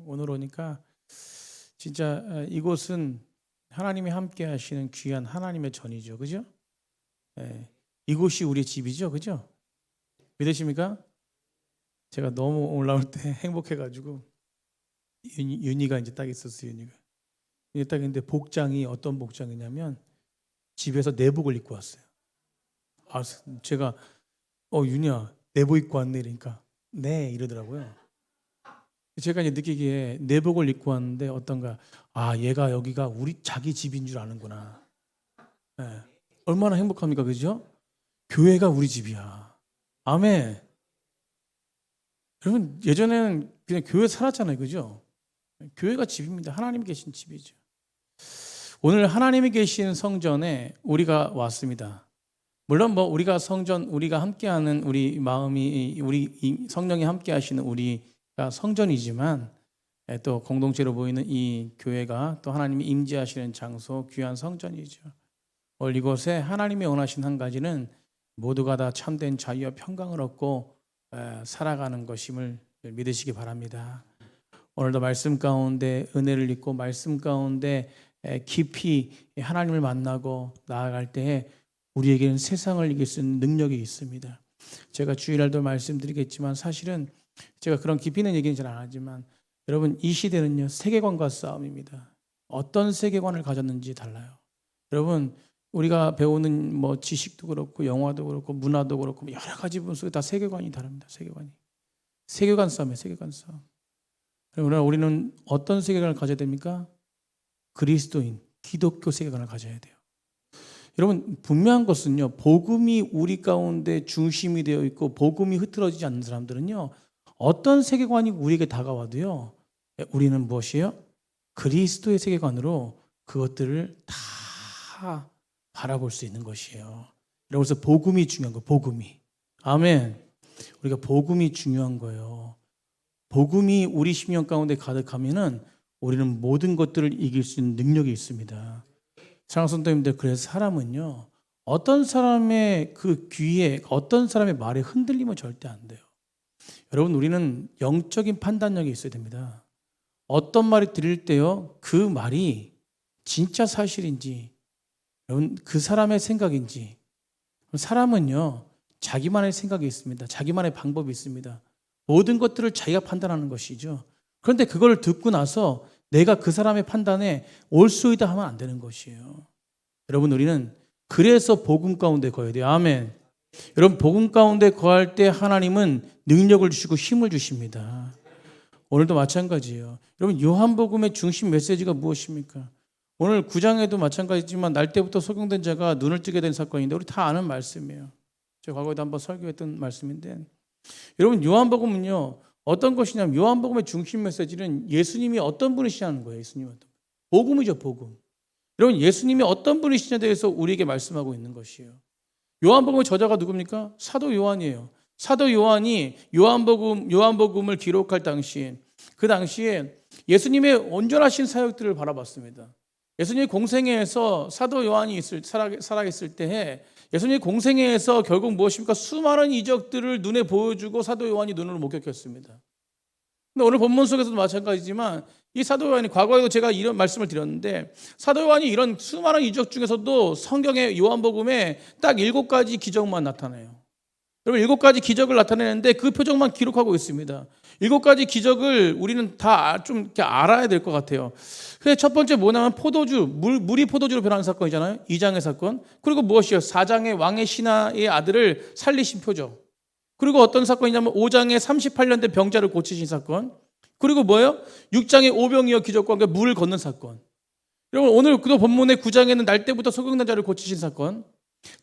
오늘 오니까 진짜 이곳은 하나님이 함께 하시는 귀한 하나님의 전이죠. 그죠? 예, 이곳이 우리의 집이죠. 그죠? 믿으십니까? 제가 너무 올라올 때 행복해가지고 윤희가 이제 딱 있었어요. 윤희가 딱 있는데 복장이 어떤 복장이냐면 집에서 내복을 입고 왔어요. 아, 제가 윤희야 내복 입고 왔네 이러니까 네 이러더라고요. 제가 이제 느끼기에 내복을 입고 왔는데 어떤가, 얘가 여기가 우리 자기 집인 줄 아는구나. 예, 얼마나 행복합니까? 그죠? 교회가 우리 집이야. 아멘. 여러분 예전에는 그냥 교회 살았잖아요. 그죠? 교회가 집입니다. 하나님 계신 집이죠. 오늘 하나님이 계신 성전에 우리가 왔습니다. 물론 우리가 성전, 우리가 함께하는 우리 마음이, 우리 성령이 함께 하시는 우리가 성전이지만 또 공동체로 보이는 이 교회가 또 하나님이 임재하시는 장소, 귀한 성전이죠. 오늘 이곳에 하나님이 원하신 한 가지는 모두가 다 참된 자유와 평강을 얻고 살아가는 것임을 믿으시기 바랍니다. 오늘도 말씀 가운데 은혜를 입고 말씀 가운데 깊이 하나님을 만나고 나아갈 때에 우리에게는 세상을 이길 수 있는 능력이 있습니다. 제가 주일날도 말씀드리겠지만 사실은 제가 그런 깊이 있는 얘기는 잘 안 하지만 여러분 이 시대는요 세계관과 싸움입니다. 어떤 세계관을 가졌는지 달라요. 여러분 우리가 배우는 지식도 그렇고 영화도 그렇고 문화도 그렇고 여러 가지 부분 속에 다 세계관이 다릅니다. 세계관 싸움이에요. 세계관 싸움. 그러나 우리는 어떤 세계관을 가져야 됩니까? 그리스도인, 기독교 세계관을 가져야 돼요. 여러분 분명한 것은요 복음이 우리 가운데 중심이 되어 있고 복음이 흐트러지지 않는 사람들은요 어떤 세계관이 우리에게 다가와도요 우리는 무엇이에요? 그리스도의 세계관으로 그것들을 다 바라볼 수 있는 것이에요. 그래서 복음이 중요한 거예요. 복음이. 아멘. 우리가 복음이 중요한 거예요. 복음이 우리 심령 가운데 가득하면은 우리는 모든 것들을 이길 수 있는 능력이 있습니다. 사랑하는 성도님들, 그래서 사람은요 어떤 사람의 그 귀에 어떤 사람의 말에 흔들리면 절대 안 돼요. 여러분 우리는 영적인 판단력이 있어야 됩니다. 어떤 말이 들릴 때요 그 말이 진짜 사실인지 여러분 그 사람의 생각인지. 사람은요 자기만의 생각이 있습니다. 자기만의 방법이 있습니다. 모든 것들을 자기가 판단하는 것이죠. 그런데 그걸 듣고 나서 내가 그 사람의 판단에 올소이다 하면 안 되는 것이에요. 여러분 우리는 그래서 복음 가운데 거해야 돼요. 아멘. 여러분 복음 가운데 거할 때 하나님은 능력을 주시고 힘을 주십니다. 오늘도 마찬가지예요. 여러분 요한복음의 중심 메시지가 무엇입니까? 오늘 9장에도 마찬가지지만 날 때부터 소경된 자가 눈을 뜨게 된 사건인데 우리 다 아는 말씀이에요. 제가 과거에도 한번 설교했던 말씀인데 여러분 요한복음은요 어떤 것이냐면 요한복음의 중심 메시지는 예수님이 어떤 분이시냐는 거예요. 예수님이 어떤 복음이죠. 복음. 여러분 예수님이 어떤 분이시냐에 대해서 우리에게 말씀하고 있는 것이에요. 요한복음의 저자가 누굽니까? 사도 요한이에요. 사도 요한이 요한복음을 기록할 당시에 그 당시에 예수님의 온전하신 사역들을 바라봤습니다. 예수님의 공생애에서 사도 요한이 살아있을 때에 예수님의 공생애에서 결국 무엇입니까? 수많은 이적들을 눈에 보여주고 사도 요한이 눈으로 목격했습니다. 근데 오늘 본문 속에서도 마찬가지지만 이 사도 요한이 과거에도 제가 이런 말씀을 드렸는데 사도 요한이 이런 수많은 이적 중에서도 성경의 요한복음에 딱 7가지 기적만 나타나요. 여러분 7가지 기적을 나타내는데 그 표적만 기록하고 있습니다. 7가지 기적을 우리는 다 좀 이렇게 알아야 될 것 같아요. 그래서 첫 번째 뭐냐면 물이 포도주로 변하는 사건이잖아요. 2장의 사건. 그리고 무엇이요? 4장의 왕의 신하의 아들을 살리신 표적. 그리고 어떤 사건이냐면 5장에 38년 된 병자를 고치신 사건. 그리고 뭐예요? 6장의 오병이어 기적과 함께 물을 걷는 사건. 여러분 오늘 그 본문의 9장에는 날 때부터 소경된 자를 고치신 사건.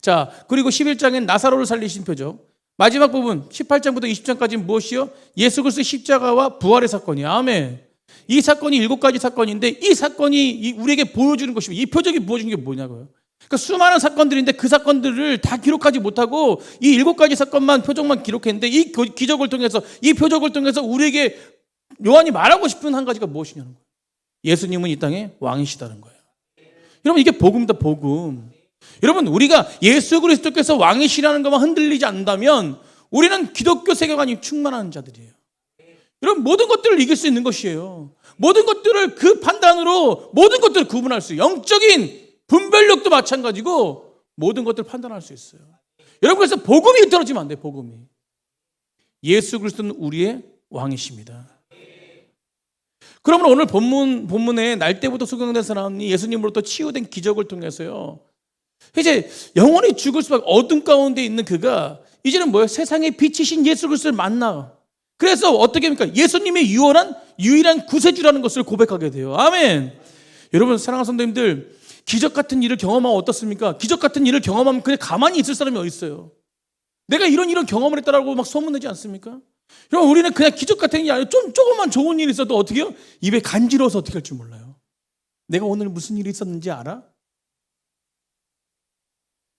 자, 그리고 11장엔 나사로를 살리신 표적. 마지막 부분 18장부터 20장까지는 무엇이요? 예수 그리스도의 십자가와 부활의 사건이에요. 아멘. 이 사건이 7가지 사건인데 이 사건이 우리에게 보여주는 것입니다. 이 표적이 보여주는 게 뭐냐고요. 그러니까 수많은 사건들인데 그 사건들을 다 기록하지 못하고 이 7가지 사건만 표적만 기록했는데 이 기적을 통해서 이 표적을 통해서 우리에게 요한이 말하고 싶은 한 가지가 무엇이냐는 거예요. 예수님은 이 땅의 왕이시다는 거예요. 여러분 이게 복음이다. 복음. 여러분 우리가 예수 그리스도께서 왕이시라는 것만 흔들리지 않는다면 우리는 기독교 세계관이 충만한 자들이에요. 여러분, 모든 것들을 이길 수 있는 것이에요. 모든 것들을 그 판단으로 모든 것들을 구분할 수 있어요. 영적인 분별력도 마찬가지고 모든 것들을 판단할 수 있어요. 여러분, 그래서 복음이 떨어지면 안 돼요. 복음이. 예수 그리스도는 우리의 왕이십니다. 그러면 오늘 본문에 날 때부터 소경된 사람이 예수님으로부터 치유된 기적을 통해서요, 이제 영원히 죽을 수밖에 어둠 가운데 있는 그가 이제는 뭐예요? 세상의 빛이신 예수 그리스도를 만나. 그래서 어떻게 합니까? 예수님의 유일한 구세주라는 것을 고백하게 돼요. 아멘. 여러분, 사랑하는 성도님들, 기적 같은 일을 경험하면 어떻습니까? 기적 같은 일을 경험하면 그냥 가만히 있을 사람이 어디 있어요? 내가 이런 경험을 했다라고 막 소문내지 않습니까? 여러분, 우리는 그냥 기적 같은 일이 아니라 조금만 좋은 일이 있어도 어떻게 해요? 입에 간지러워서 어떻게 할 줄 몰라요. 내가 오늘 무슨 일이 있었는지 알아?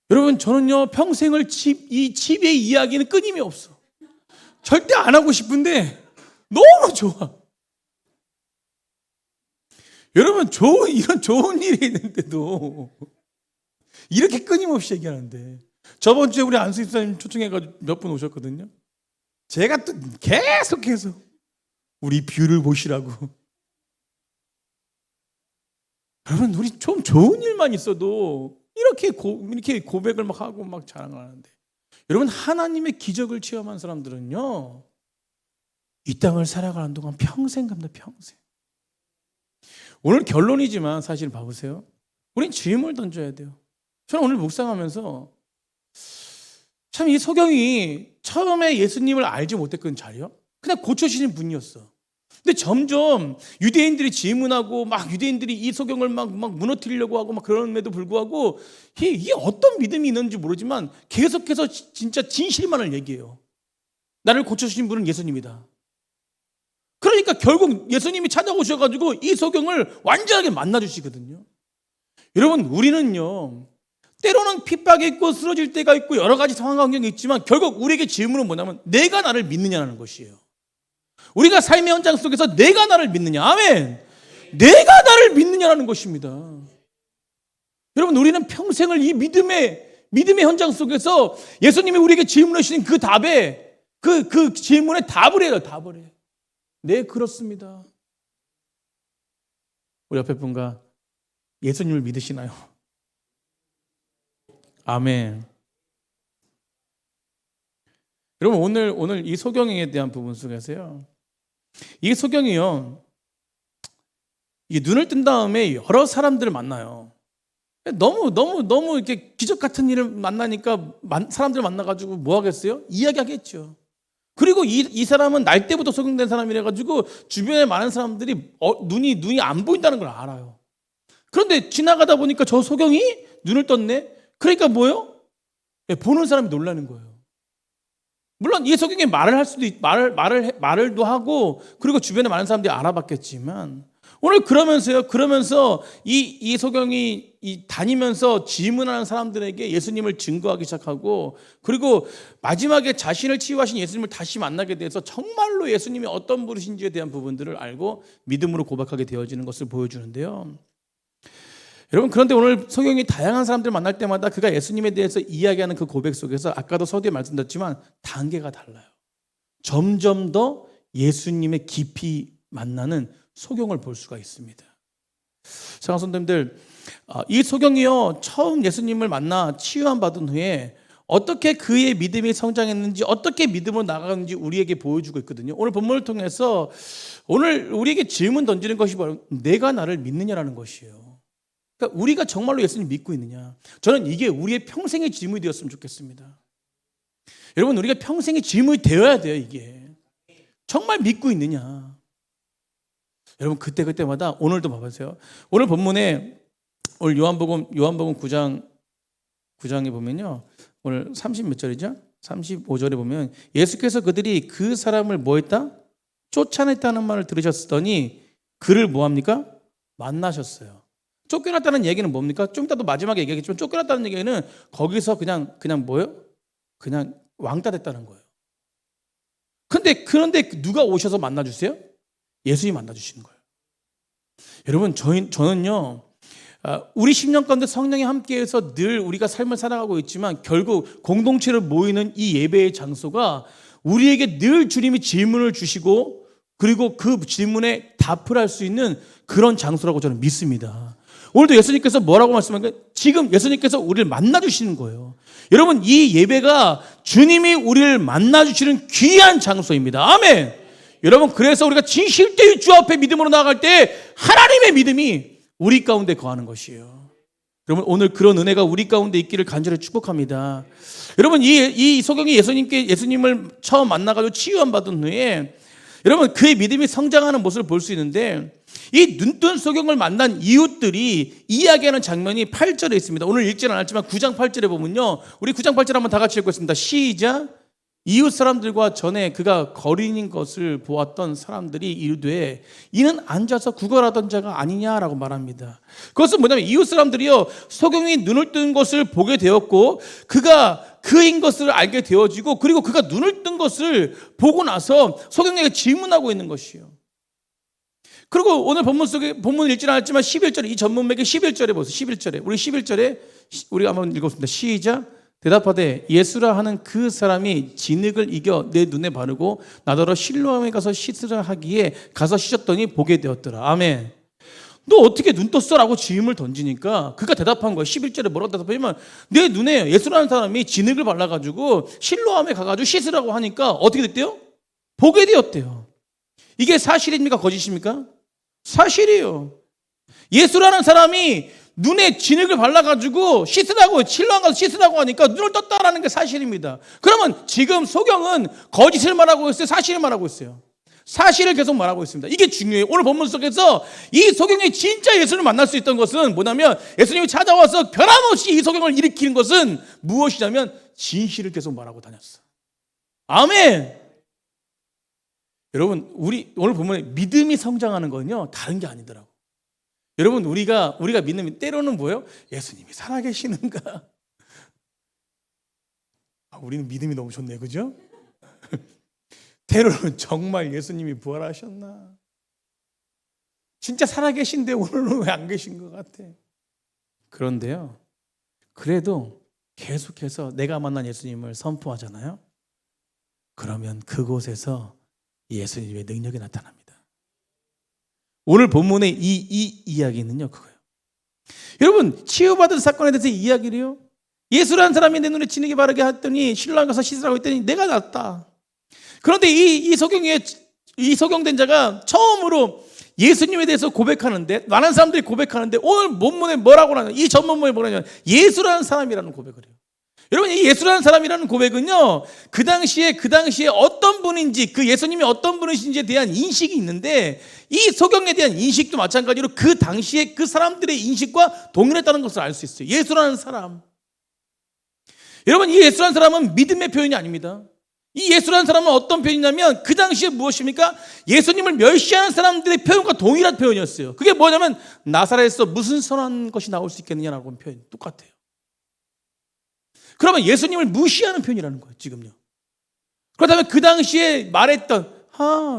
여러분, 저는요, 평생을 이 집의 이야기는 끊임이 없어. 절대 안 하고 싶은데 너무 좋아. 여러분, 이런 좋은 일이 있는데도 이렇게 끊임없이 얘기하는데, 저번 주에 우리 안수 집사님 초청해가지고 몇 분 오셨거든요. 제가 또 계속해서 우리 뷰를 보시라고. 여러분, 우리 좀 좋은 일만 있어도 이렇게 고백을 막 하고 막 자랑하는데, 여러분, 하나님의 기적을 체험한 사람들은요, 이 땅을 살아가는 동안 평생 갑니다. 평생. 오늘 결론이지만 사실 봐보세요. 우린 질문을 던져야 돼요. 저는 오늘 묵상하면서 참 이 소경이 처음에 예수님을 알지 못했거든. 잘요. 그냥 고쳐주시는 분이었어. 근데 점점 유대인들이 질문하고 막 유대인들이 이 소경을 막 무너뜨리려고 하고 막 그럼에도 불구하고 이게 어떤 믿음이 있는지 모르지만 계속해서 진짜 진실만을 얘기해요. 나를 고쳐주신 분은 예수님이다. 그러니까 결국 예수님이 찾아오셔가지고 이 소경을 완전하게 만나주시거든요. 여러분, 우리는요, 때로는 핍박이 있고 쓰러질 때가 있고 여러 가지 상황 환경이 있지만 결국 우리에게 질문은 뭐냐면 내가 나를 믿느냐는 것이에요. 우리가 삶의 현장 속에서 내가 나를 믿느냐. 아멘. 내가 나를 믿느냐라는 것입니다. 여러분, 우리는 평생을 이 믿음의 현장 속에서 예수님이 우리에게 질문해 주신 그 답에 그 질문에 답을 해요. 답을 해. 네, 그렇습니다. 우리 옆에 분과 예수님을 믿으시나요? 아멘. 여러분, 오늘 이 소경에 대한 부분 속에서요, 이 소경이요, 이 눈을 뜬 다음에 여러 사람들을 만나요. 너무 이렇게 기적 같은 일을 만나니까 사람들 만나가지고 뭐 하겠어요? 이야기하겠죠. 그리고 이 사람은 날 때부터 소경된 사람이라 가지고 주변에 많은 사람들이 눈이 안 보인다는 걸 알아요. 그런데 지나가다 보니까 저 소경이 눈을 떴네. 그러니까 뭐예요? 보는 사람이 놀라는 거예요. 물론 이 소경이 말을 할 수도 말을도 하고 그리고 주변에 많은 사람들이 알아봤겠지만 오늘 그러면서 이 소경이 다니면서 질문하는 사람들에게 예수님을 증거하기 시작하고 그리고 마지막에 자신을 치유하신 예수님을 다시 만나게 돼서 정말로 예수님이 어떤 분이신지에 대한 부분들을 알고 믿음으로 고백하게 되어지는 것을 보여주는데요. 여러분, 그런데 오늘 소경이 다양한 사람들 만날 때마다 그가 예수님에 대해서 이야기하는 그 고백 속에서 아까도 서두에 말씀드렸지만 단계가 달라요. 점점 더 예수님의 깊이 만나는 소경을 볼 수가 있습니다. 사랑하는 성도님들, 이 소경이요, 처음 예수님을 만나 치유함 받은 후에 어떻게 그의 믿음이 성장했는지, 어떻게 믿음으로 나아가는지 우리에게 보여주고 있거든요. 오늘 본문을 통해서 오늘 우리에게 질문 던지는 것이 바로 내가 나를 믿느냐라는 것이에요. 그러니까 우리가 정말로 예수님 믿고 있느냐. 저는 이게 우리의 평생의 질문이 되었으면 좋겠습니다. 여러분, 우리가 평생의 질문이 되어야 돼요. 이게 정말 믿고 있느냐. 여러분, 그때마다 오늘도 봐보세요. 오늘 본문에 오늘 요한복음 9장에 보면요, 오늘 30 몇 절이죠? 35절에 보면 예수께서 그들이 그 사람을 뭐 했다? 쫓아냈다는 말을 들으셨더니 그를 뭐 합니까? 만나셨어요. 쫓겨났다는 얘기는 뭡니까? 좀 이따도 마지막에 얘기하겠지만 쫓겨났다는 얘기는 거기서 그냥 뭐예요? 그냥 왕따 됐다는 거예요. 그런데 누가 오셔서 만나주세요? 예수님이 만나주시는 거예요. 여러분, 저는요, 우리 10년 가운데 성령이 함께해서 늘 우리가 삶을 살아가고 있지만 결국 공동체로 모이는 이 예배의 장소가 우리에게 늘 주님이 질문을 주시고 그리고 그 질문에 답을 할 수 있는 그런 장소라고 저는 믿습니다. 오늘도 예수님께서 뭐라고 말씀하니까 지금 예수님께서 우리를 만나주시는 거예요. 여러분, 이 예배가 주님이 우리를 만나주시는 귀한 장소입니다. 아멘. 여러분, 그래서 우리가 진실되이 주 앞에 믿음으로 나아갈 때 하나님의 믿음이 우리 가운데 거하는 것이에요. 여러분, 오늘 그런 은혜가 우리 가운데 있기를 간절히 축복합니다. 여러분, 이 소경이 예수님을 처음 만나가지고 치유함 받은 후에 여러분, 그의 믿음이 성장하는 모습을 볼 수 있는데 이 눈뜬 소경을 만난 이웃들이 이야기하는 장면이 8절에 있습니다. 오늘 읽지는 않았지만 9장 8절에 보면요, 우리 9장 8절 한번 다 같이 읽겠습니다. 시작. 이웃 사람들과 전에 그가 거린인 것을 보았던 사람들이 이르되 이는 앉아서 구걸하던 자가 아니냐라고 말합니다. 그것은 뭐냐면 이웃 사람들이요, 소경이 눈을 뜬 것을 보게 되었고 그가 그인 것을 알게 되어지고, 그리고 그가 눈을 뜬 것을 보고 나서 소경에게 질문하고 있는 것이요. 그리고 오늘 본문 읽지는 않았지만 11절에, 이 전문맥의 11절에 보세요. 11절에 우리 11절에 우리가 한번 읽었습니다. 시작. 대답하되 예수라 하는 그 사람이 진흙을 이겨 내 눈에 바르고 나더러 실로암에 가서 씻으라 하기에 가서 씻었더니 보게 되었더라. 아멘. 너 어떻게 눈 떴어? 라고 질문을 던지니까 그가 대답한 거예요. 11절에 뭐라고 대답하냐면 내 눈에 예수라는 사람이 진흙을 발라가지고 실로암에 가가지고 씻으라고 하니까 어떻게 됐대요? 보게 되었대요. 이게 사실입니까? 거짓입니까? 사실이에요. 예수라는 사람이 눈에 진흙을 발라가지고 씻으라고, 실로암 가서 씻으라고 하니까 눈을 떴다라는 게 사실입니다. 그러면 지금 소경은 거짓을 말하고 있어요? 사실을 말하고 있어요? 사실을 계속 말하고 있습니다. 이게 중요해요. 오늘 본문 속에서 이 소경이 진짜 예수를 만날 수 있던 것은 뭐냐면 예수님이 찾아와서 변함없이 이 소경을 일으키는 것은 무엇이냐면 진실을 계속 말하고 다녔어. 아멘. 여러분, 우리 오늘 보면 믿음이 성장하는 건요 다른 게 아니더라고. 여러분, 우리가 믿는 때로는 뭐예요? 예수님이 살아계시는가? 우리는 믿음이 너무 좋네, 그죠? 때로는 정말 예수님이 부활하셨나? 진짜 살아계신데 오늘은 왜 안 계신 것 같아? 그런데요, 그래도 계속해서 내가 만난 예수님을 선포하잖아요. 그러면 그곳에서 예수님의 능력이 나타납니다. 오늘 본문의 이 이야기는요, 그거예요. 여러분, 치유받은 사건에 대해서 이야기를요, 예수라는 사람이 내 눈에 진흙이 바르게 했더니 실로암 가서 씻으라고 했더니 내가 낫다. 그런데 이 소경된 자가 처음으로 예수님에 대해서 고백하는데, 많은 사람들이 고백하는데 오늘 본문에 뭐라고 하냐, 이 전문문에 뭐라냐면 예수라는 사람이라는 고백을 해요. 여러분, 이 예수라는 사람이라는 고백은요, 그 당시에 어떤 분인지, 그 예수님이 어떤 분이신지에 대한 인식이 있는데, 이 소경에 대한 인식도 마찬가지로 그 당시에 그 사람들의 인식과 동일했다는 것을 알 수 있어요. 예수라는 사람. 여러분, 이 예수라는 사람은 믿음의 표현이 아닙니다. 이 예수라는 사람은 어떤 표현이냐면 그 당시에 무엇입니까? 예수님을 멸시하는 사람들의 표현과 동일한 표현이었어요. 그게 뭐냐면 나사렛에서 무슨 선한 것이 나올 수 있겠느냐라고 하는 표현 똑같아요. 그러면 예수님을 무시하는 표현이라는 거예요, 지금요. 그렇다면 그 당시에 말했던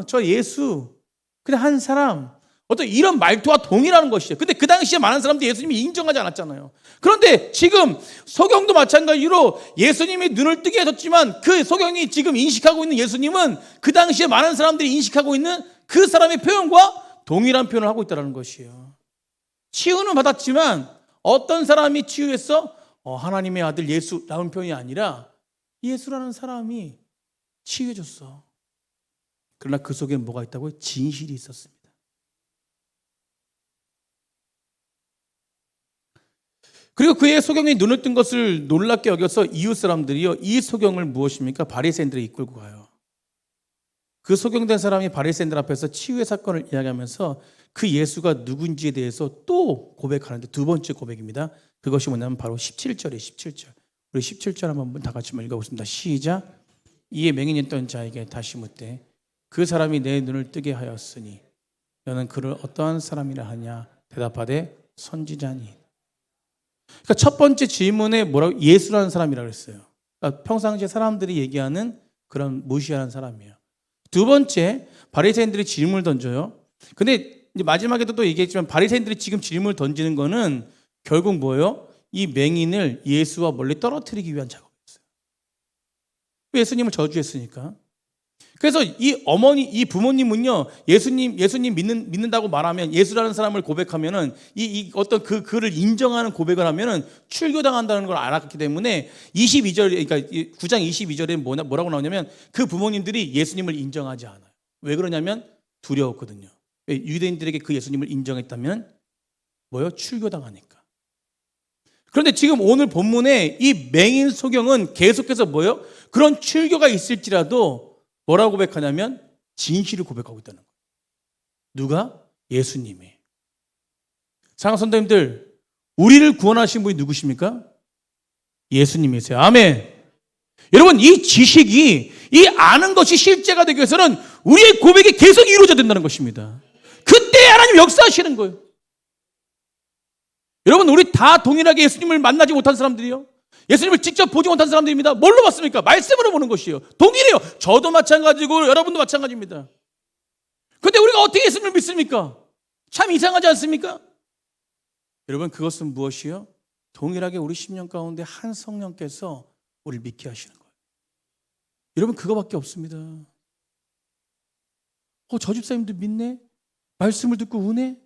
저 예수, 그냥 한 사람, 어떤 이런 말투와 동일하는 것이죠. 근데 그 당시에 많은 사람들이 예수님이 인정하지 않았잖아요. 그런데 지금 소경도 마찬가지로 예수님이 눈을 뜨게 해줬지만 그 소경이 지금 인식하고 있는 예수님은 그 당시에 많은 사람들이 인식하고 있는 그 사람의 표현과 동일한 표현을 하고 있다는 것이에요. 치유는 받았지만 어떤 사람이 치유했어? 하나님의 아들 예수라는 표현이 아니라 예수라는 사람이 치유해줬어. 그러나 그 속에 뭐가 있다고요? 진실이 있었습니다. 그리고 그의 소경이 눈을 뜬 것을 놀랍게 여겨서 이웃 사람들이요, 이 소경을 무엇입니까? 바리새인들이 이끌고 가요. 그 소경된 사람이 바리새인들 앞에서 치유의 사건을 이야기하면서 그 예수가 누군지에 대해서 또 고백하는데 두 번째 고백입니다. 그것이 뭐냐면 바로 17절이에요. 17절. 우리 17절 한번 다 같이 읽어보겠습니다. 시작. 이에 맹인이었던 자에게 다시 묻되 그 사람이 내 눈을 뜨게 하였으니 너는 그를 어떠한 사람이라 하냐? 대답하되 선지자니. 그러니까 첫 번째 질문에 뭐라고? 예수라는 사람이라고 했어요. 그러니까 평상시에 사람들이 얘기하는 그런 무시하는 사람이에요. 두 번째, 바리새인들이 질문을 던져요. 근데 이제 마지막에도 또 얘기했지만 바리새인들이 지금 질문을 던지는 거는 결국 뭐예요? 이 맹인을 예수와 멀리 떨어뜨리기 위한 작업이었어요. 예수님을 저주했으니까. 그래서 이 부모님은요, 예수님 믿는다고 말하면, 예수라는 사람을 고백하면은, 어떤 그를 인정하는 고백을 하면은 출교당한다는 걸 알았기 때문에 22절, 그러니까 9장 22절에 뭐라고 나오냐면 그 부모님들이 예수님을 인정하지 않아요. 왜 그러냐면 두려웠거든요. 유대인들에게 그 예수님을 인정했다면 출교당하니까. 그런데 지금 오늘 본문에 이 맹인 소경은 계속해서 그런 출교가 있을지라도 뭐라고 고백하냐면 진실을 고백하고 있다는 거예요. 누가? 예수님이. 사랑하는 성도님들, 우리를 구원하신 분이 누구십니까? 예수님이세요. 아멘. 여러분, 이 지식이, 이 아는 것이 실제가 되기 위해서는 우리의 고백이 계속 이루어져야 된다는 것입니다. 그때 하나님 역사하시는 거예요. 여러분, 우리 다 동일하게 예수님을 만나지 못한 사람들이요, 예수님을 직접 보지 못한 사람들입니다. 뭘로 봤습니까? 말씀으로 보는 것이에요. 동일해요. 저도 마찬가지고 여러분도 마찬가지입니다. 그런데 우리가 어떻게 예수님을 믿습니까? 참 이상하지 않습니까? 여러분, 그것은 무엇이요? 동일하게 우리 심령 가운데 한 성령께서 우리를 믿게 하시는 거예요. 여러분, 그거밖에 없습니다. 저 집사님도 믿네? 말씀을 듣고 우네?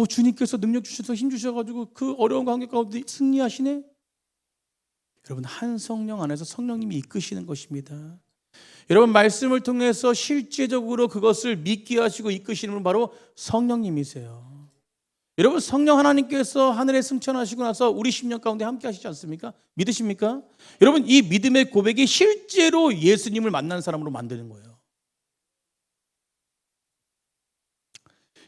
주님께서 능력 주셔서 힘 주셔가지고 그 어려운 관계 가운데 승리하시네? 여러분, 한 성령 안에서 성령님이 이끄시는 것입니다. 여러분, 말씀을 통해서 실제적으로 그것을 믿게 하시고 이끄시는 분은 바로 성령님이세요. 여러분, 성령 하나님께서 하늘에 승천하시고 나서 우리 심령 가운데 함께 하시지 않습니까? 믿으십니까? 여러분, 이 믿음의 고백이 실제로 예수님을 만난 사람으로 만드는 거예요.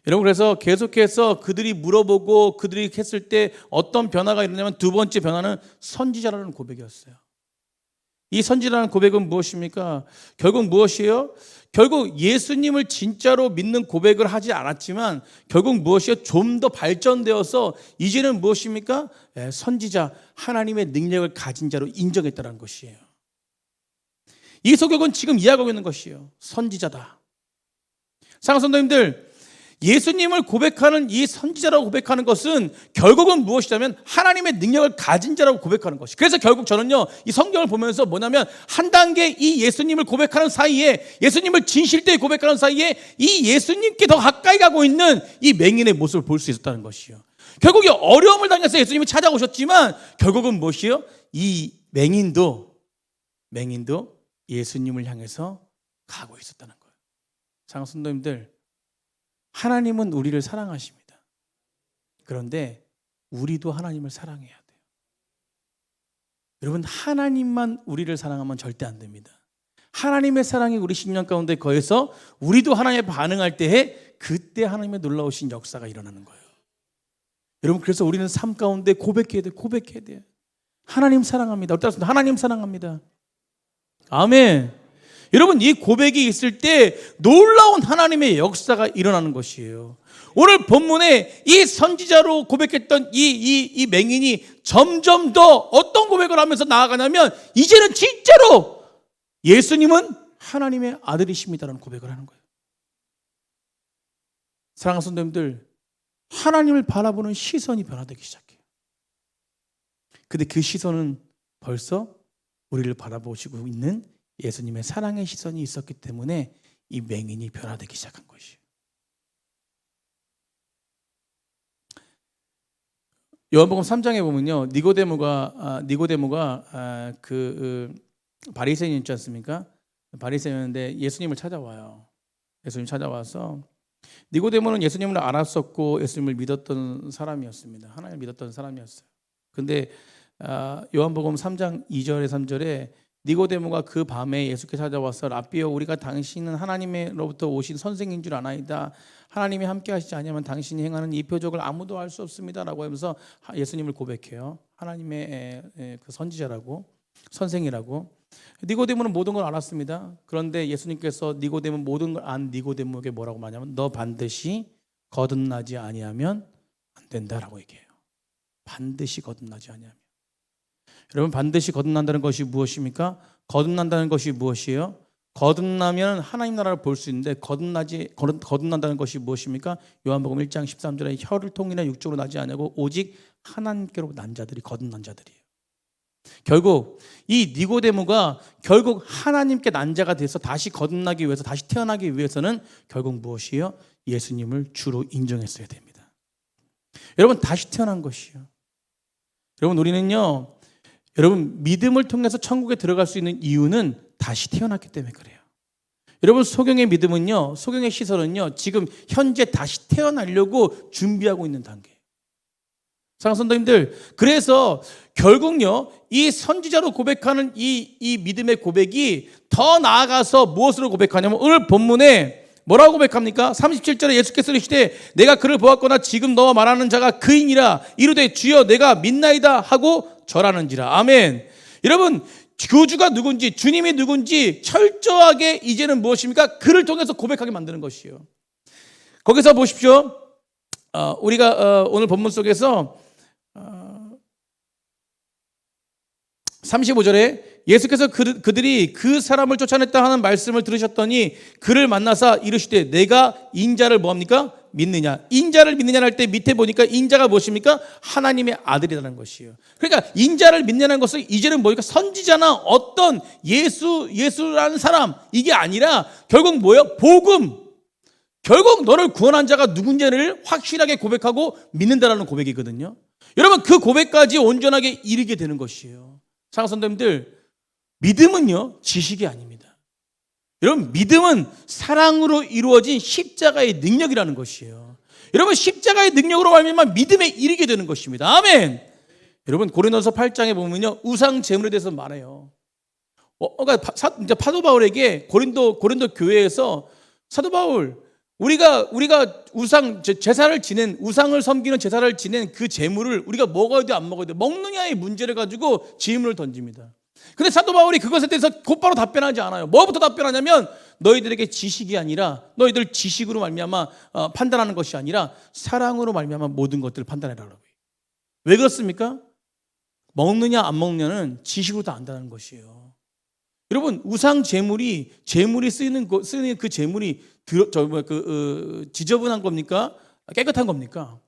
여러분, 그래서 계속해서 그들이 물어보고 그들이 했을 때 어떤 변화가 일어나냐면 두 번째 변화는 선지자라는 고백이었어요. 이 선지자라는 고백은 무엇입니까? 결국 무엇이에요? 결국 예수님을 진짜로 믿는 고백을 하지 않았지만 결국 무엇이에요? 좀 더 발전되어서 이제는 무엇입니까? 선지자, 하나님의 능력을 가진 자로 인정했다는 것이에요. 이 소격은 지금 이해하고 있는 것이에요. 선지자다. 사랑하는 성도님들, 예수님을 고백하는 이 선지자라고 고백하는 것은 결국은 무엇이냐면 하나님의 능력을 가진 자라고 고백하는 것이. 그래서 결국 저는요, 이 성경을 보면서 뭐냐면 한 단계 이 예수님을 고백하는 사이에, 예수님을 진실되게 고백하는 사이에 이 예수님께 더 가까이 가고 있는 이 맹인의 모습을 볼 수 있었다는 것이요. 결국 이 어려움을 당해서 예수님이 찾아오셨지만 결국은 무엇이요? 이 맹인도 예수님을 향해서 가고 있었다는 거예요. 사랑하는 성도님들, 하나님은 우리를 사랑하십니다. 그런데 우리도 하나님을 사랑해야 돼요. 여러분, 하나님만 우리를 사랑하면 절대 안 됩니다. 하나님의 사랑이 우리 심령 가운데 거해서 우리도 하나님에 반응할 때에 그때 하나님의 놀라우신 역사가 일어나는 거예요. 여러분, 그래서 우리는 삶 가운데 고백해야 돼요. 하나님 사랑합니다. 따라서 하나님 사랑합니다. 아멘. 여러분, 이 고백이 있을 때 놀라운 하나님의 역사가 일어나는 것이에요. 오늘 본문에 이 선지자로 고백했던 이 맹인이 점점 더 어떤 고백을 하면서 나아가냐면 이제는 진짜로 예수님은 하나님의 아들이십니다라는 고백을 하는 거예요. 사랑하는 성도님들, 하나님을 바라보는 시선이 변화되기 시작해요. 근데 그 시선은 벌써 우리를 바라보시고 있는 예수님의 사랑의 시선이 있었기 때문에 이 맹인이 변화되기 시작한 것이에요. 요한복음 3장에 보면요, 니고데모가 그 바리새인이었지 않습니까? 바리새인인데 예수님을 찾아와요. 예수님 찾아와서 니고데모는 예수님을 알았었고 예수님을 믿었던 사람이었습니다. 하나님을 믿었던 사람이었어요. 근데 요한복음 3장 2절에 3절에 니고데모가 그 밤에 예수께서 찾아와서 라비여, 우리가 당신은 하나님으로부터 오신 선생인 줄 아나이다. 하나님이 함께 하시지 아니하면 당신이 행하는 이 표적을 아무도 알 수 없습니다 라고 하면서 예수님을 고백해요. 하나님의 그 선지자라고, 선생이라고. 니고데모는 모든 걸 알았습니다. 그런데 예수님께서 니고데모 모든 걸 안 니고데모에게 뭐라고 말하냐면 너 반드시 거듭나지 아니하면 안 된다라고 얘기해요. 반드시 거듭나지 아니하면. 여러분, 반드시 거듭난다는 것이 무엇입니까? 거듭난다는 것이 무엇이에요? 거듭나면 하나님 나라를 볼 수 있는데 거듭난다는 것이 무엇입니까? 요한복음 1장 13절에 혀를 통이나 육적으로 나지 아니하고 오직 하나님께로 난 자들이 거듭난 자들이에요. 결국 이 니고데모가 결국 하나님께 난자가 돼서 다시 거듭나기 위해서, 다시 태어나기 위해서는 결국 무엇이에요? 예수님을 주로 인정했어야 됩니다. 여러분, 다시 태어난 것이요. 여러분, 우리는요, 여러분, 믿음을 통해서 천국에 들어갈 수 있는 이유는 다시 태어났기 때문에 그래요. 여러분, 소경의 믿음은요, 소경의 시설은요, 지금 현재 다시 태어나려고 준비하고 있는 단계예요. 사랑하는 성도님들, 그래서 결국요, 이 선지자로 고백하는 이 믿음의 고백이 더 나아가서 무엇으로 고백하냐면, 오늘 본문에 뭐라고 고백합니까? 37절에 예수께서 이르시되 내가 그를 보았거나 지금 너와 말하는 자가 그이니라. 이르되 주여 내가 믿나이다 하고 절하는지라. 아멘. 여러분, 교주가 누군지, 주님이 누군지 철저하게 이제는 무엇입니까? 그를 통해서 고백하게 만드는 것이에요. 거기서 보십시오. 우리가 오늘 본문 속에서 35절에 예수께서 그들이 그 사람을 쫓아냈다 하는 말씀을 들으셨더니 그를 만나사 이르시되 내가 인자를 뭐합니까? 믿느냐. 인자를 믿느냐 할 때 밑에 보니까 인자가 무엇입니까? 하나님의 아들이라는 것이에요. 그러니까 인자를 믿느냐는 것은 이제는 뭐니까 선지자나 어떤 예수라는 사람, 이게 아니라 결국 뭐예요? 복음. 결국 너를 구원한 자가 누군지를 확실하게 고백하고 믿는다라는 고백이거든요. 여러분, 그 고백까지 온전하게 이르게 되는 것이에요. 사랑하는 성도님들, 믿음은요, 지식이 아닙니다. 여러분, 믿음은 사랑으로 이루어진 십자가의 능력이라는 것이에요. 여러분, 십자가의 능력으로 말미암아 믿음에 이르게 되는 것입니다. 아멘. 여러분, 고린도서 8장에 보면요, 우상 제물에 대해서 말해요. 그러니까 사도 바울에게 고린도 교회에서 사도 바울, 우리가 우상 제사를 지낸, 우상을 섬기는 제사를 지낸 그 제물을 우리가 먹어야 돼, 안 먹어야 돼, 먹느냐의 문제를 가지고 질문을 던집니다. 근데 사도 바울이 그것에 대해서 곧바로 답변하지 않아요. 뭐부터 답변하냐면 너희들에게 지식이 아니라, 너희들 지식으로 말미암아 판단하는 것이 아니라 사랑으로 말미암아 모든 것들을 판단해라라고 해요. 왜 그렇습니까? 먹느냐 안 먹느냐는 지식으로 다 안다는 것이에요. 여러분, 우상 제물이 쓰이는 그 제물이 지저분한 겁니까? 깨끗한 겁니까?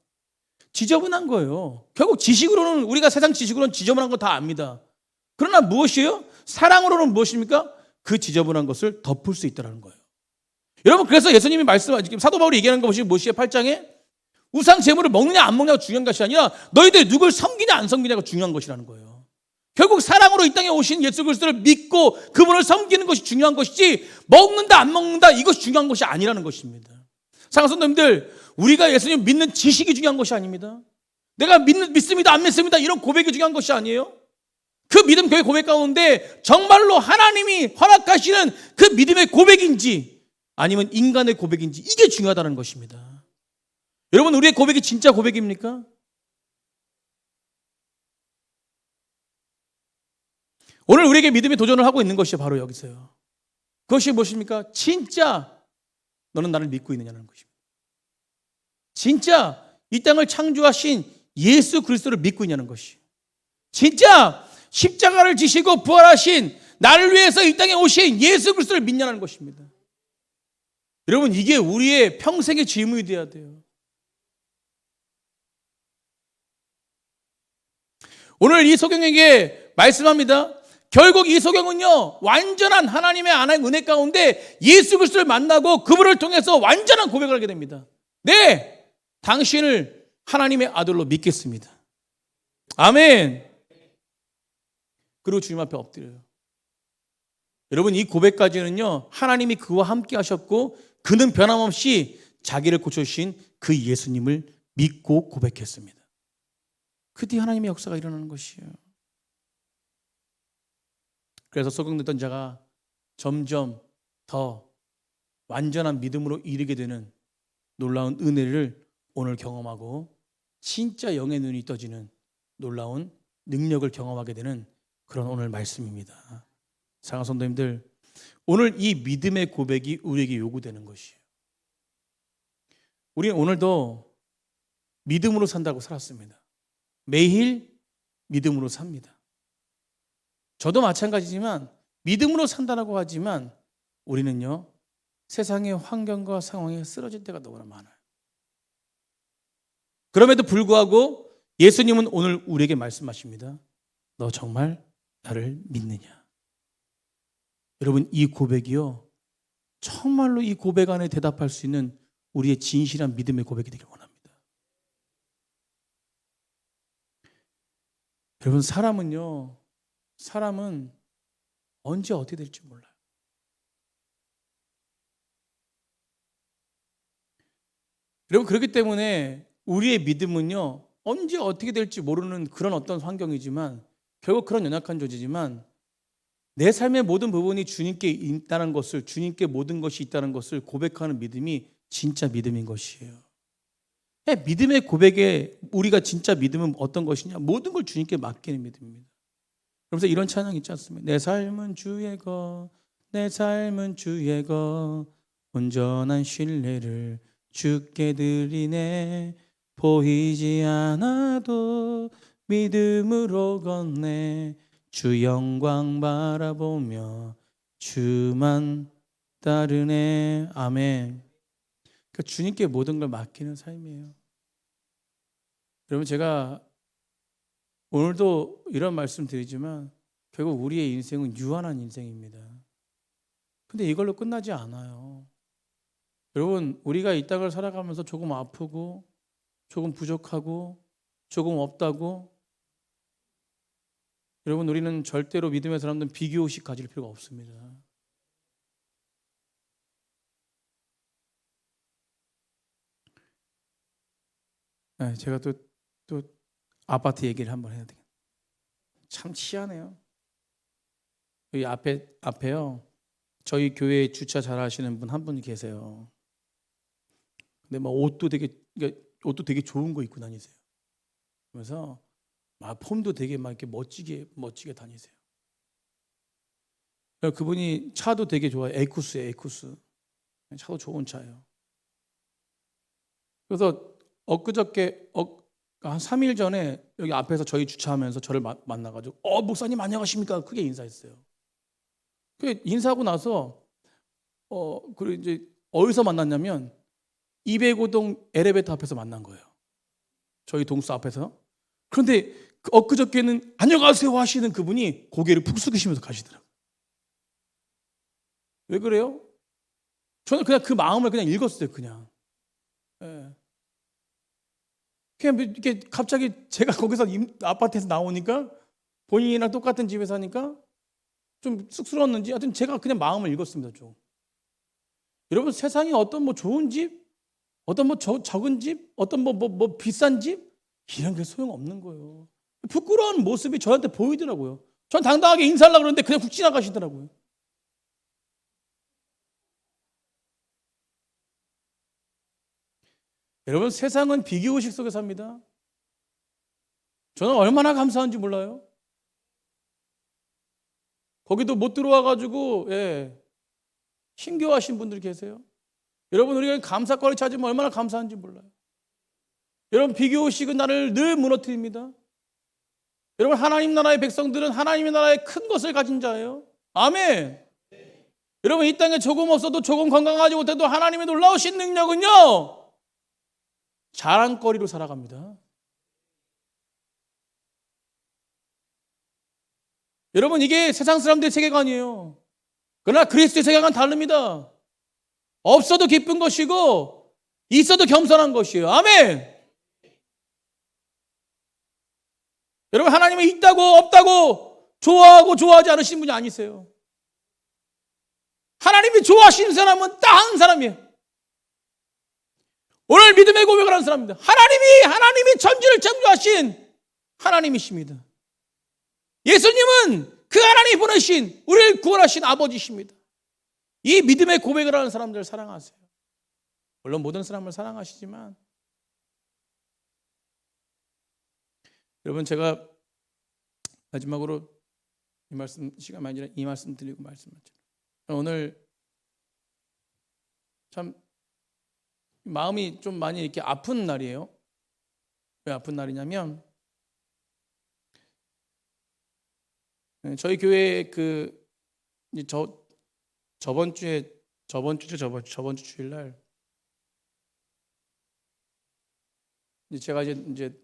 지저분한 거예요. 결국 지식으로는, 우리가 세상 지식으로는 지저분한 거 다 압니다. 그러나 무엇이에요? 사랑으로는 무엇입니까? 그 지저분한 것을 덮을 수 있다는 거예요. 여러분, 그래서 예수님이 말씀하시고 사도 바울이 얘기하는 거 보시면 뭐시에요? 8장에 우상 제물을 먹느냐 안 먹느냐가 중요한 것이 아니라 너희들이 누굴 섬기냐 안 섬기냐가 중요한 것이라는 거예요. 결국 사랑으로 이 땅에 오신 예수 그리스도를 믿고 그분을 섬기는 것이 중요한 것이지, 먹는다 안 먹는다 이것이 중요한 것이 아니라는 것입니다. 사랑하는 성도님들, 우리가 예수님 믿는 지식이 중요한 것이 아닙니다. 내가 믿습니다 안 믿습니다 이런 고백이 중요한 것이 아니에요. 그 믿음 교회 고백 가운데 정말로 하나님이 허락하시는 그 믿음의 고백인지 아니면 인간의 고백인지, 이게 중요하다는 것입니다. 여러분, 우리의 고백이 진짜 고백입니까? 오늘 우리에게 믿음의 도전을 하고 있는 것이 바로 여기서요. 그것이 무엇입니까? 진짜 너는 나를 믿고 있느냐는 것입니다. 진짜 이 땅을 창조하신 예수 그리스도를 믿고 있냐는 것이, 진짜 십자가를 지시고 부활하신 나를 위해서 이 땅에 오신 예수 그리스도를 믿냐는 것입니다. 여러분, 이게 우리의 평생의 질문이 되어야 돼요. 오늘 이 소경에게 말씀합니다. 결국 이 소경은요, 완전한 하나님의 은혜 가운데 예수 그리스도를 만나고 그분을 통해서 완전한 고백을 하게 됩니다. 네, 당신을 하나님의 아들로 믿겠습니다. 아멘. 그리고 주님 앞에 엎드려요. 여러분, 이 고백까지는요, 하나님이 그와 함께 하셨고 그는 변함없이 자기를 고쳐주신 그 예수님을 믿고 고백했습니다. 그 뒤 하나님의 역사가 일어나는 것이에요. 그래서 소경됐던 자가 점점 더 완전한 믿음으로 이르게 되는 놀라운 은혜를 오늘 경험하고 진짜 영의 눈이 떠지는 놀라운 능력을 경험하게 되는 그런 오늘 말씀입니다. 사랑하는 성도님들, 오늘 이 믿음의 고백이 우리에게 요구되는 것이에요. 우리는 오늘도 믿음으로 산다고 살았습니다. 매일 믿음으로 삽니다. 저도 마찬가지지만 믿음으로 산다고 하지만 우리는요, 세상의 환경과 상황에 쓰러질 때가 너무나 많아요. 그럼에도 불구하고 예수님은 오늘 우리에게 말씀하십니다. 너 정말 나를 믿느냐? 여러분, 이 고백이요, 정말로 이 고백 안에 대답할 수 있는 우리의 진실한 믿음의 고백이 되길 원합니다. 여러분, 사람은 언제 어떻게 될지 몰라요. 여러분, 그렇기 때문에 우리의 믿음은요, 언제 어떻게 될지 모르는 그런 어떤 환경이지만, 결국 그런 연약한 존재지만, 내 삶의 모든 부분이 주님께 있다는 것을, 주님께 모든 것이 있다는 것을 고백하는 믿음이 진짜 믿음인 것이에요. 믿음의 고백에 우리가 진짜 믿음은 어떤 것이냐? 모든 걸 주님께 맡기는 믿음입니다. 그래서 이런 찬양 있지 않습니까? 내 삶은 주의 것, 내 삶은 주의 것, 온전한 신뢰를 주께 드리네. 보이지 않아도 믿음으로 걷네. 주 영광 바라보며 주만 따르네. 아멘. 그러니까 주님께 모든 걸 맡기는 삶이에요. 여러분, 제가 오늘도 이런 말씀 드리지만 결국 우리의 인생은 유한한 인생입니다. 근데 이걸로 끝나지 않아요. 여러분, 우리가 이 땅을 살아가면서 조금 아프고 조금 부족하고 조금 없다고, 여러분, 우리는 절대로 믿음의 사람들은 비교의식 가질 필요가 없습니다. 제가 또 아파트 얘기를 한번 해야 되겠네요. 참 희한해요. 여기 앞에요, 저희 교회 주차 잘 하시는 분 한 분이 계세요. 근데 막 옷도 되게 좋은 거 입고 다니세요. 그래서 막 폼도 되게 막 이렇게 멋지게 다니세요. 그분이 차도 되게 좋아요. 에쿠스예요, 에쿠스. 차도 좋은 차예요. 그래서 엊그저께 한 3일 전에 여기 앞에서 저희 주차하면서 저를 만나가지고 목사님 안녕하십니까? 크게 인사했어요. 그 인사하고 나서 그리고 이제 어디서 만났냐면 205동 엘리베이터 앞에서 만난 거예요. 저희 동수 앞에서. 그런데 엊그저께는 안녕하세요 하시는 그분이 고개를 푹 숙이시면서 가시더라고요. 왜 그래요? 저는 그냥 그 마음을 그냥 읽었어요. 그냥. 그냥 이렇게 갑자기 제가 거기서 아파트에서 나오니까 본인이랑 똑같은 집에 사니까 좀 쑥스러웠는지 하여튼 제가 그냥 마음을 읽었습니다. 좀. 여러분, 세상에 어떤 뭐 좋은 집, 어떤 뭐 적은 집, 어떤 뭐 비싼 집, 이런 게 소용없는 거예요. 부끄러운 모습이 저한테 보이더라고요. 전 당당하게 인사하려고 그러는데 그냥 훅 지나가시더라고요. 여러분, 세상은 비교의식 속에 삽니다. 저는 얼마나 감사한지 몰라요. 거기도 못 들어와가지고 힘겨워하신 분들 계세요. 여러분, 우리가 감사거리 찾으면 얼마나 감사한지 몰라요. 여러분, 비교의식은 나를 늘 무너뜨립니다. 여러분, 하나님 나라의 백성들은 하나님의 나라의 큰 것을 가진 자예요. 아멘. 여러분, 이 땅에 조금 없어도, 조금 건강하지 못해도 하나님의 놀라우신 능력은요, 자랑거리로 살아갑니다. 여러분, 이게 세상 사람들의 세계관이에요. 그러나 그리스도의 세계관은 다릅니다. 없어도 기쁜 것이고 있어도 겸손한 것이에요. 아멘. 여러분, 하나님이 있다고 없다고 좋아하고 좋아하지 않으시는 분이 아니세요. 하나님이 좋아하시는 사람은 딱 한 사람이에요. 오늘 믿음의 고백을 하는 사람입니다. 하나님이 천지를 창조하신 하나님이십니다. 예수님은 그 하나님이 보내신 우리를 구원하신 아버지십니다. 이 믿음의 고백을 하는 사람들을 사랑하세요. 물론 모든 사람을 사랑하시지만, 여러분, 제가 마지막으로 이 말씀, 시간 많이 지나 이 말씀 드리고 말씀드려요. 오늘 참 마음이 좀 많이 이렇게 아픈 날이에요. 왜 아픈 날이냐면, 저희 교회 저번 주 주일날 제가 이제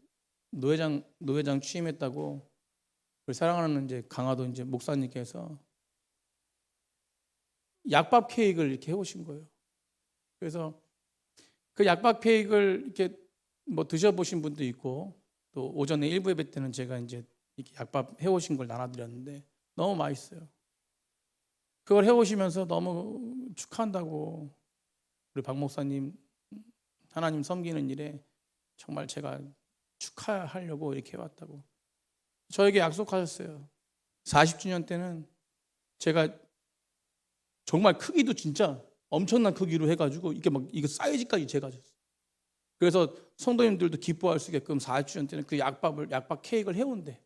노회장 취임했다고 우리 사랑하는 이제 강화도 이제 목사님께서 약밥 케이크를 이렇게 해오신 거예요. 그래서 그 약밥 케이크를 이렇게 뭐 드셔보신 분도 있고, 또 오전에 일부 예배 때는 제가 이제 이렇게 약밥 해오신 걸 나눠드렸는데 너무 맛있어요. 그걸 해오시면서 너무 축하한다고, 우리 박 목사님 하나님 섬기는 일에 정말 제가 축하하려고 이렇게 해왔다고 저에게 약속하셨어요. 40주년 때는 제가 정말 크기도 진짜 엄청난 크기로 해가지고 이게 막 이거 사이즈까지 재가졌어요. 그래서 성도님들도 기뻐할 수 있게끔 40주년 때는 그 약밥 케이크를 해온대.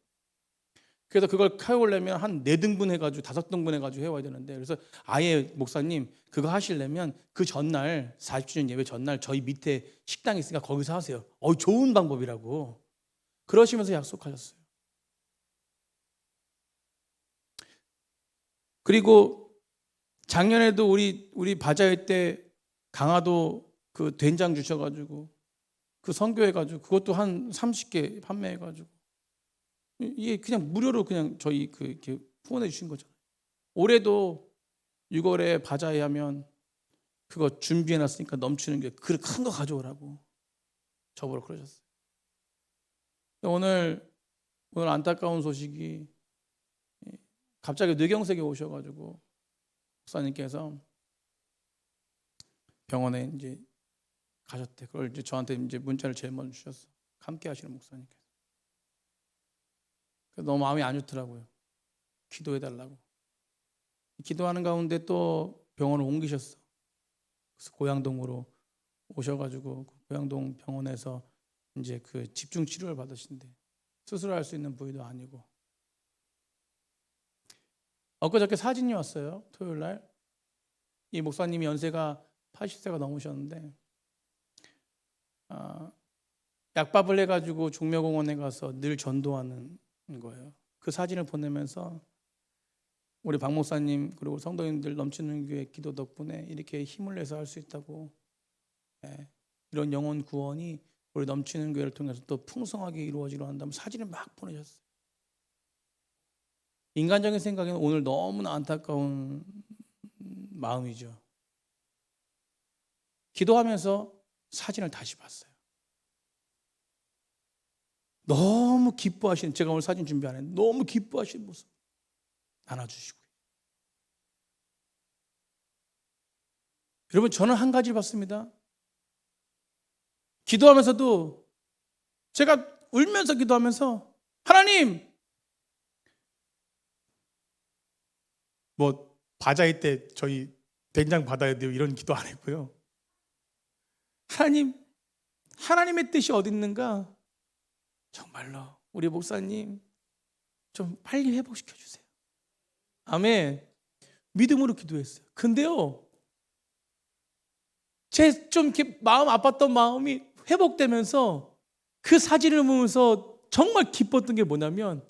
그래서 그걸 해오려면 한 4등분 해가지고 5등분 해가지고 해와야 되는데, 그래서 아예 목사님 그거 하시려면 그 전날 40주년 예배 전날 저희 밑에 식당이 있으니까 거기서 하세요. 좋은 방법이라고 그러시면서 약속하셨어요. 그리고 작년에도 우리 바자회 때 강화도 그 된장 주셔가지고 그 선교해가지고 그것도 한 30개 판매해가지고 이게 그냥 무료로 그냥 저희 이렇게 후원해 주신 거잖아요. 올해도 6월에 바자회 하면 그거 준비해놨으니까 넘치는 게 그릇 큰 거 가져오라고 저보러 그러셨어요. 오늘 안타까운 소식이, 갑자기 뇌경색이 오셔가지고 목사님께서 병원에 이제 가셨대. 그걸 이제 저한테 이제 문자를 제일 먼저 주셨어. 함께 하시는 목사님께서. 너무 마음이 안 좋더라고요. 기도해달라고. 기도하는 가운데 또 병원을 옮기셨어. 그래서 고양동으로 오셔가지고 고양동 병원에서 이제 그 집중 치료를 받으신대. 수술할 수 있는 부위도 아니고. 엊그저께 사진이 왔어요. 토요일 날. 이 목사님이 연세가 80세가 넘으셨는데 약밥을 해가지고 종묘공원에 가서 늘 전도하는 거예요. 그 사진을 보내면서 우리 박 목사님 그리고 성도님들 넘치는 교회 기도 덕분에 이렇게 힘을 내서 할 수 있다고, 이런 영혼 구원이 우리 넘치는 교회를 통해서 또 풍성하게 이루어지려 한다면 사진을 막 보내셨어요. 인간적인 생각에는 오늘 너무나 안타까운 마음이죠. 기도하면서 사진을 다시 봤어요. 너무 기뻐하시는, 제가 오늘 사진 준비 안 했는데 너무 기뻐하시는 모습 안아주시고. 여러분, 저는 한 가지를 봤습니다. 기도하면서도 제가 울면서 기도하면서, 하나님, 뭐 바자회 때 저희 된장 받아야 돼요 이런 기도 안 했고요. 하나님, 하나님의 뜻이 어디 있는가? 정말로 우리 목사님 좀 빨리 회복시켜 주세요. 아멘. 믿음으로 기도했어요. 근데요, 제 좀 이렇게 마음 아팠던 마음이 회복되면서 그 사진을 보면서 정말 기뻤던 게 뭐냐면,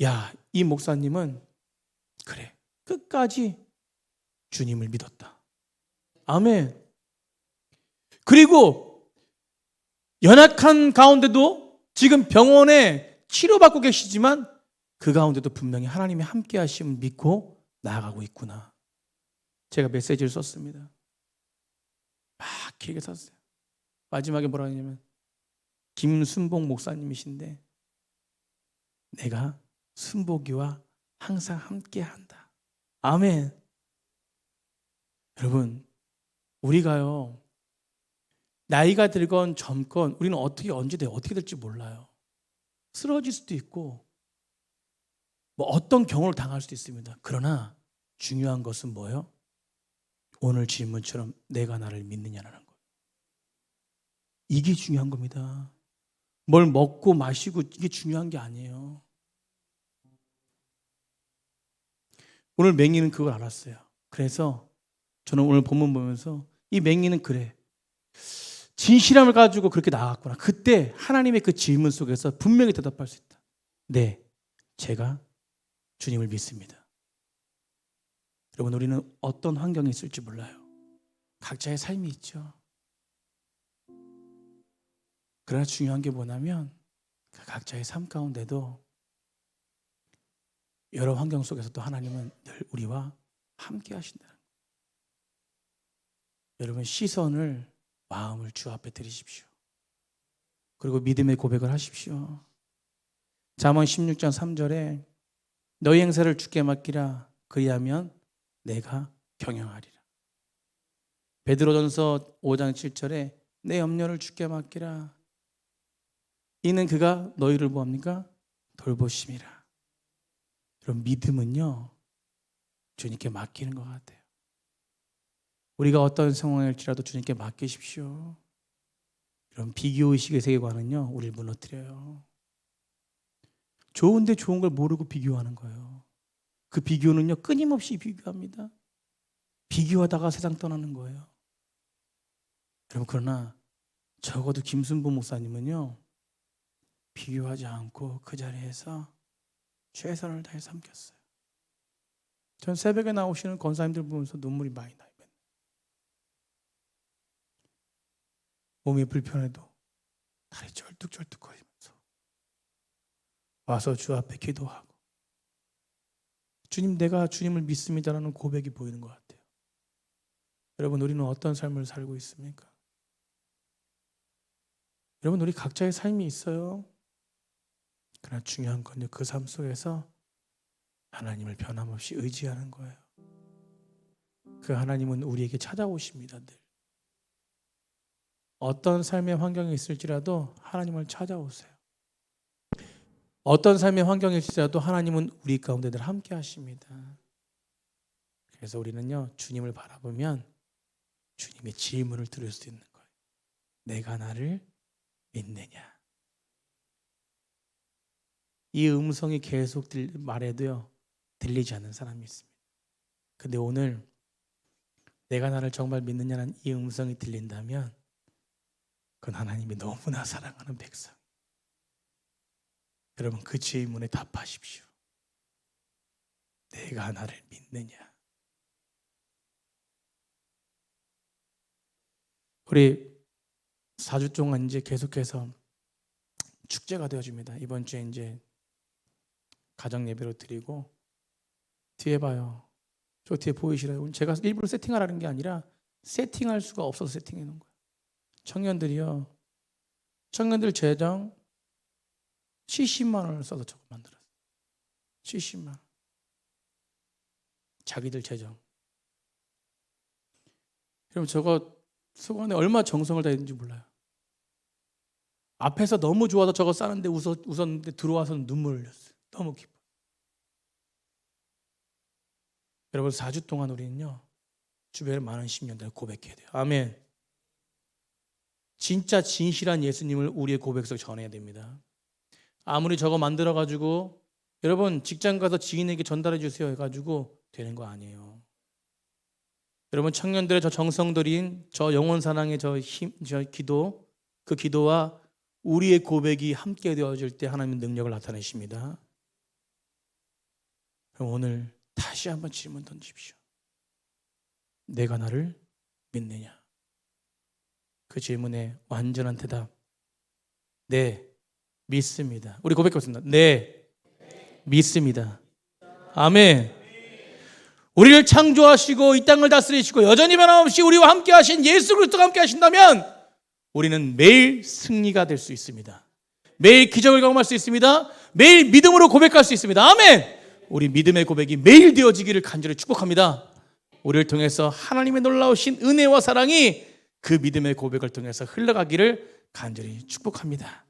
야, 이 목사님은 그래, 끝까지 주님을 믿었다. 아멘. 그리고 연약한 가운데도 지금 병원에 치료받고 계시지만 그 가운데도 분명히 하나님의 함께 하심을 믿고 나아가고 있구나. 제가 메시지를 썼습니다. 막 길게 썼어요. 마지막에 뭐라 하냐면, 김순복 목사님이신데 내가 순복이와 항상 함께 한다. 아멘. 여러분, 우리가요, 나이가 들건 젊건 우리는 언제 될지 몰라요. 쓰러질 수도 있고 뭐 어떤 경우를 당할 수도 있습니다. 그러나 중요한 것은 뭐예요? 오늘 질문처럼 내가 나를 믿느냐라는 거예요. 이게 중요한 겁니다. 뭘 먹고 마시고 이게 중요한 게 아니에요. 오늘 맹인은 그걸 알았어요. 그래서 저는 오늘 본문 보면서 이 맹인은 그래, 진실함을 가지고 그렇게 나갔구나. 그때 하나님의 그 질문 속에서 분명히 대답할 수 있다. 네, 제가 주님을 믿습니다. 여러분, 우리는 어떤 환경에 있을지 몰라요. 각자의 삶이 있죠. 그러나 중요한 게 뭐냐면 그 각자의 삶 가운데도 여러 환경 속에서도 하나님은 늘 우리와 함께 하신다는 거예요. 여러분 시선을, 마음을 주 앞에 드리십시오. 그리고 믿음의 고백을 하십시오. 잠언 16장 3절에 너희 행사를 주께 맡기라. 그리하면 내가 경영하리라. 베드로전서 5장 7절에 내 염려를 주께 맡기라. 이는 그가 너희를 뭐합니까? 돌보심이라. 그럼 믿음은요, 주님께 맡기는 것 같아요. 우리가 어떤 상황일지라도 주님께 맡기십시오. 이런 비교의식의 세계관은요, 우리를 무너뜨려요. 좋은데 좋은 걸 모르고 비교하는 거예요. 그 비교는요, 끊임없이 비교합니다. 비교하다가 세상 떠나는 거예요. 여러분, 그러나 적어도 김순보 목사님은요, 비교하지 않고 그 자리에서 최선을 다해 섬겼어요. 전 새벽에 나오시는 권사님들 보면서 눈물이 많이 나요. 몸이 불편해도 다리 쩔뚝쩔뚝거리면서 와서 주 앞에 기도하고, 주님, 내가 주님을 믿습니다라는 고백이 보이는 것 같아요. 여러분, 우리는 어떤 삶을 살고 있습니까? 여러분, 우리 각자의 삶이 있어요. 그러나 중요한 건요, 그 삶 속에서 하나님을 변함없이 의지하는 거예요. 그 하나님은 우리에게 찾아오십니다. 늘. 어떤 삶의 환경이 있을지라도 하나님을 찾아오세요. 어떤 삶의 환경이 있을지라도 하나님은 우리 가운데 늘 함께 하십니다. 그래서 우리는요, 주님을 바라보면 주님의 질문을 들을 수 있는 거예요. 내가 나를 믿느냐? 이 음성이 계속 말해도요, 들리지 않는 사람이 있습니다. 근데 오늘 내가 나를 정말 믿느냐는 이 음성이 들린다면 그건 하나님이 너무나 사랑하는 백성. 여러분, 그 질문에 답하십시오. 내가 나를 믿느냐? 우리 4주 동안 이제 계속해서 축제가 되어집니다. 이번 주에 이제 가정 예배로 드리고, 뒤에 봐요. 저 뒤에 보이시라요? 제가 일부러 세팅하라는 게 아니라 세팅할 수가 없어서 세팅해 놓은 거예요. 청년들이요, 청년들 재정 70만 원을 써서 저거 만들었어요. 70만 원. 자기들 재정. 그럼 저거 수건에 얼마 정성을 다했는지 몰라요. 앞에서 너무 좋아서 저거 싸는데 웃었는데 들어와서는 눈물을 흘렸어요. 너무 기뻐. 여러분, 4주 동안 우리는요, 주변에 많은 심령들을 고백해야 돼요. 아멘. 진짜 진실한 예수님을 우리의 고백 속에 전해야 됩니다. 아무리 저거 만들어가지고 여러분 직장 가서 지인에게 전달해 주세요 해가지고 되는 거 아니에요. 여러분, 청년들의 저 정성 들인 저 영혼 사랑의 저 기도, 그 기도와 우리의 고백이 함께 되어질 때 하나님의 능력을 나타내십니다. 그럼 오늘 다시 한번 질문 던집시오. 내가 나를 믿느냐? 그 질문에 완전한 대답, 네, 믿습니다. 우리 고백하겠습니다. 네, 믿습니다. 아멘. 우리를 창조하시고 이 땅을 다스리시고 여전히 변함없이 우리와 함께 하신 예수 그리스도가 함께 하신다면 우리는 매일 승리가 될 수 있습니다. 매일 기적을 경험할 수 있습니다. 매일 믿음으로 고백할 수 있습니다. 아멘. 우리 믿음의 고백이 매일 되어지기를 간절히 축복합니다. 우리를 통해서 하나님의 놀라우신 은혜와 사랑이 그 믿음의 고백을 통해서 흘러가기를 간절히 축복합니다.